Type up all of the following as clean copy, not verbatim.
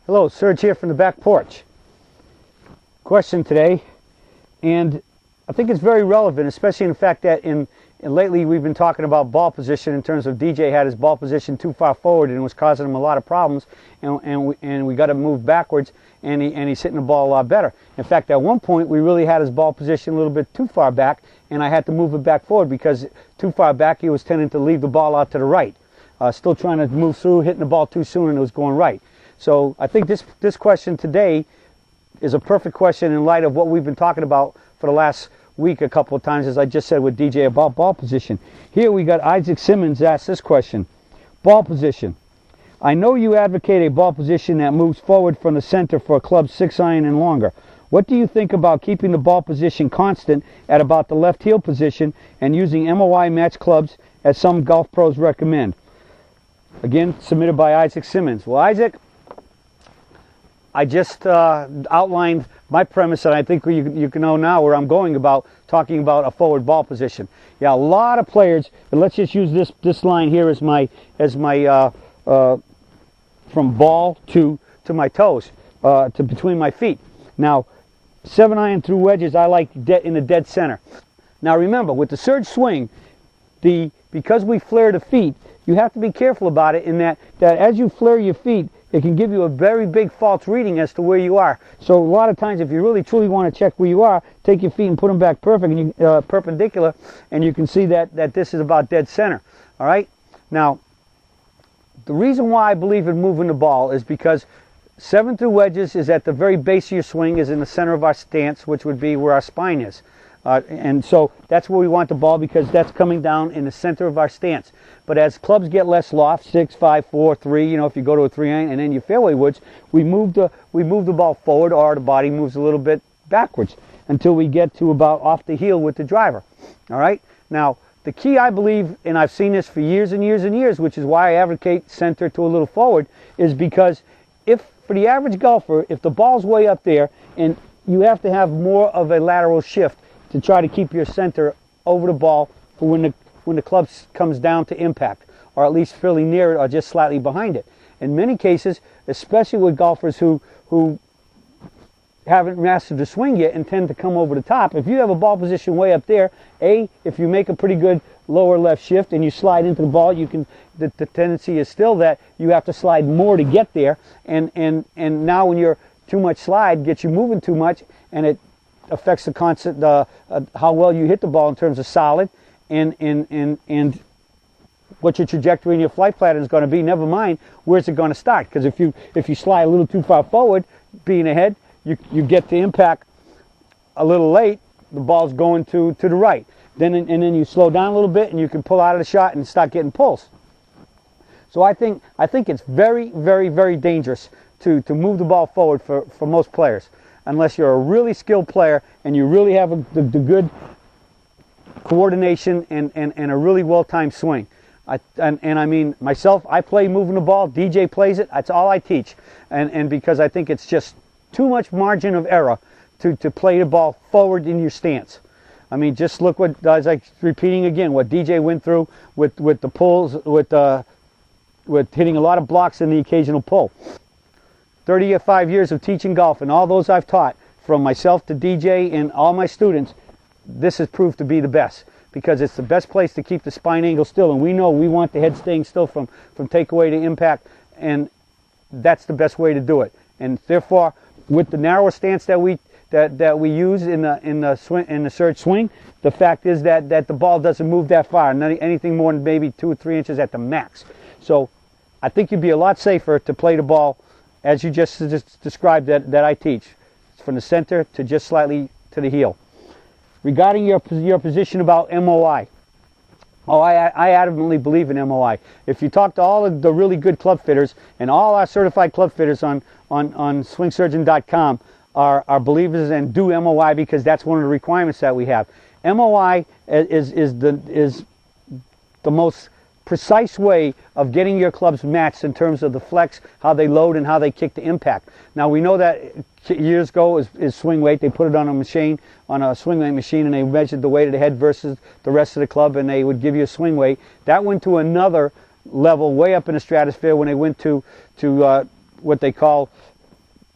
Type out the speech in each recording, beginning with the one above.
Hello, Serge here from the back porch. Question today, and I think it's very relevant, especially in the fact that lately we've been talking about ball position in terms of DJ had his ball position too far forward and it was causing him a lot of problems, and we got to move backwards, and he's hitting the ball a lot better. In fact, at one point we really had his ball position a little bit too far back, and I had to move it back forward because too far back he was tending to leave the ball out to the right. Still trying to move through, hitting the ball too soon, and it was going right. So I think this question today is a perfect question in light of what we've been talking about for the last week a couple of times, as I just said with DJ about ball position. Here we got Isaac Simmons asked this question. Ball position. I know you advocate a ball position that moves forward from the center for a club 6-iron and longer. What do you think about keeping the ball position constant at about the left heel position and using MOI match clubs as some golf pros recommend? Again, submitted by Isaac Simmons. Well, Isaac, I just outlined my premise, and I think you can know now where I'm going about talking about a forward ball position. Yeah, a lot of players, and let's just use this line here as my from ball to my toes, to between my feet. Now, 7-iron through wedges, I like in the dead center. Now remember, with the Serge swing, because we flare the feet, you have to be careful about it in that as you flare your feet, it can give you a very big false reading as to where you are. So a lot of times, if you really truly want to check where you are, take your feet and put them back perpendicular, and you can see that this is about dead center. All right. Now, the reason why I believe in moving the ball is because 7 through wedges is at the very base of your swing, is in the center of our stance, which would be where our spine is. And so that's where we want the ball, because that's coming down in the center of our stance. But as clubs get less loft, 6, 5, 4, 3, you know, if you go to a 3-iron and then your fairway woods, we move the ball forward, or the body moves a little bit backwards until we get to about off the heel with the driver. All right. Now, the key, I believe, and I've seen this for years and years and years, which is why I advocate center to a little forward, is because for the average golfer, if the ball's way up there, and you have to have more of a lateral shift to try to keep your center over the ball for when the club comes down to impact, or at least fairly near it or just slightly behind it. In many cases, especially with golfers who haven't mastered the swing yet and tend to come over the top, if you have a ball position way up there, if you make a pretty good lower left shift and you slide into the ball, the tendency is still that you have to slide more to get there, and now when you're too much slide gets you moving too much, and it affects the concept, how well you hit the ball in terms of solid, and what your trajectory and your flight pattern is going to be. Never mind where's it going to start, because if you slide a little too far forward, being ahead, you get to impact a little late. The ball's going to the right. Then you slow down a little bit, and you can pull out of the shot and start getting pulls. So I think it's very, very, very dangerous to move the ball forward for most players, unless you're a really skilled player and you really have the good coordination and a really well-timed swing. I mean, myself, I play moving the ball. DJ plays it. That's all I teach. And because I think it's just too much margin of error to play the ball forward in your stance. I mean, just look what, as I'm repeating again, what DJ went through with the pulls, with hitting a lot of blocks and the occasional pull. 35 years of teaching golf, and all those I've taught, from myself to DJ and all my students, this has proved to be the best, because it's the best place to keep the spine angle still, and we know we want the head staying still from takeaway to impact, and that's the best way to do it. And therefore, with the narrower stance that we use in the Serge swing, the fact is that the ball doesn't move that far, anything more than maybe 2 or 3 inches at the max. So I think you'd be a lot safer to play the ball as you just described that I teach, from the center to just slightly to the heel. Regarding your position about MOI, I adamantly believe in MOI. If you talk to all of the really good club fitters, and all our certified club fitters on swingsurgeon.com are believers and do MOI, because that's one of the requirements that we have. MOI is the most precise way of getting your clubs matched in terms of the flex, how they load, and how they kick to impact. Now, we know that years ago is swing weight. They put it on a machine, on a swing weight machine, and they measured the weight of the head versus the rest of the club, and they would give you a swing weight. That went to another level way up in the stratosphere when they went to what they call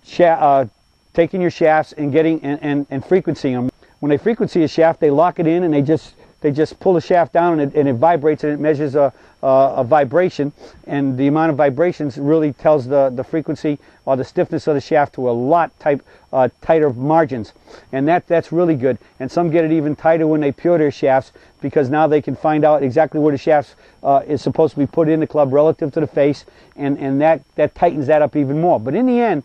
taking your shafts and getting and frequencying them. When they frequency a shaft, they lock it in and they just pull the shaft down, and it vibrates, and it measures a vibration, and the amount of vibrations really tells the frequency or the stiffness of the shaft to a lot tighter margins, and that's really good. And some get it even tighter when they pure their shafts, because now they can find out exactly where the shafts is supposed to be put in the club relative to the face, and that tightens that up even more. But in the end,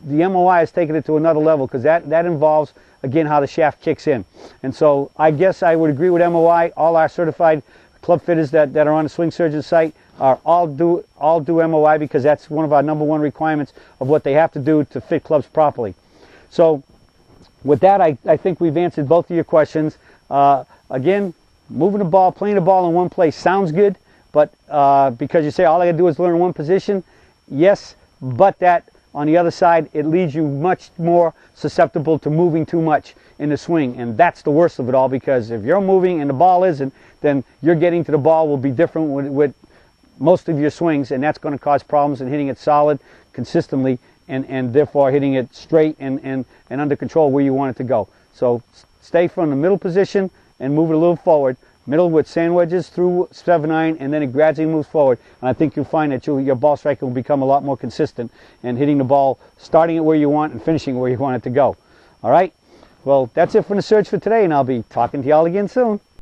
the MOI has taken it to another level, because that involves, again, how the shaft kicks in. And so I guess I would agree with MOI. All our certified club fitters that are on the Swing Surgeon site are all do MOI, because that's one of our #1 requirements of what they have to do to fit clubs properly. So with that, I think we've answered both of your questions. Again, moving the ball, playing the ball in one place sounds good, but because you say all I got to do is learn one position, yes, but that on the other side, it leaves you much more susceptible to moving too much in the swing, and that's the worst of it all, because if you're moving and the ball isn't, then you're getting to the ball will be different with most of your swings, and that's going to cause problems in hitting it solid consistently, and therefore hitting it straight and under control where you want it to go. So stay from the middle position and move it a little forward. Middle with sand wedges through 7-iron, and then it gradually moves forward. And I think you'll find that your ball striking will become a lot more consistent and hitting the ball, starting it where you want and finishing where you want it to go. All right? Well, that's it for the search for today, and I'll be talking to y'all again soon.